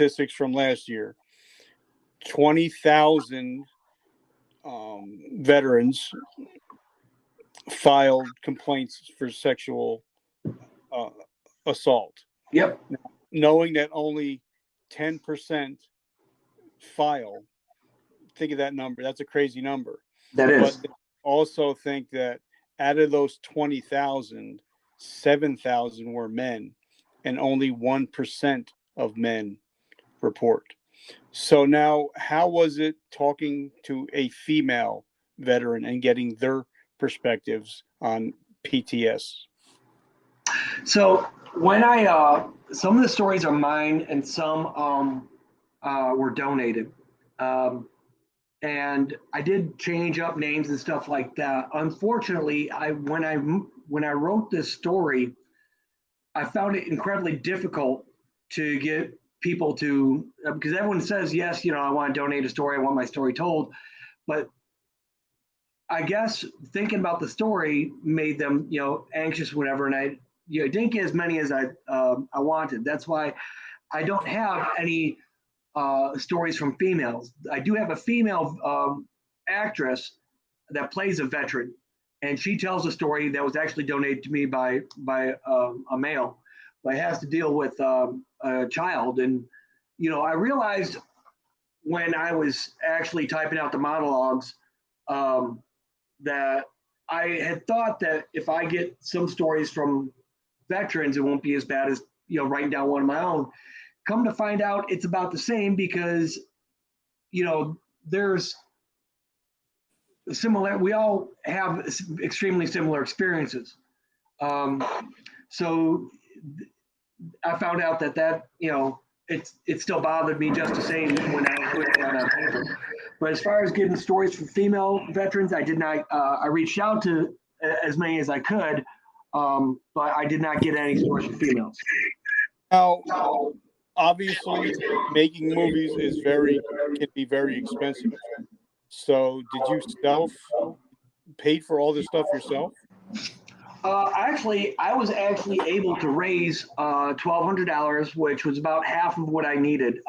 statistics from last year. 20,000 veterans filed complaints for sexual assault. Yep. Now, knowing that only 10% file, think of that number. That's a crazy number. That is. But also think that out of those 20,000, 7,000 were men, and only 1% of men report. So now, how was it talking to a female veteran and getting their perspectives on PTS? So when I, some of the stories are mine and some were donated. And I did change up names and stuff like that. Unfortunately, when I wrote this story, I found it incredibly difficult to get people to, because everyone says, yes, I want to donate a story, I want my story told. But I guess thinking about the story made them, anxious, whatever. And I didn't get as many as I wanted. That's why I don't have any stories from females. I do have a female actress that plays a veteran, and she tells a story that was actually donated to me by a male, but it has to deal with a child. And I realized when I was actually typing out the monologues that I had thought that if I get some stories from veterans, it won't be as bad as writing down one of my own. Come to find out, it's about the same, because there's similar. We all have extremely similar experiences. So I found out that it still bothered me just the same when I put it down on paper. But as far as getting stories from female veterans, I did not. I reached out to as many as I could, but I did not get any stories from females. Now, obviously, making movies can be very expensive. So, did you pay for all this stuff yourself? Actually, I was able to raise $1,200, which was about half of what I needed.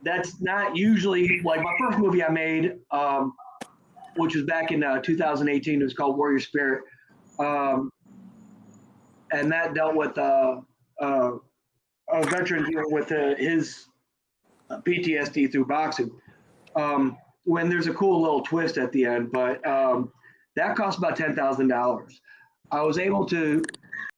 That's not usually, like my first movie I made, which was back in 2018. It was called Warrior Spirit, and that dealt with a veteran dealing with his PTSD through boxing. When there's a cool little twist at the end, but that cost about $10,000. I was able to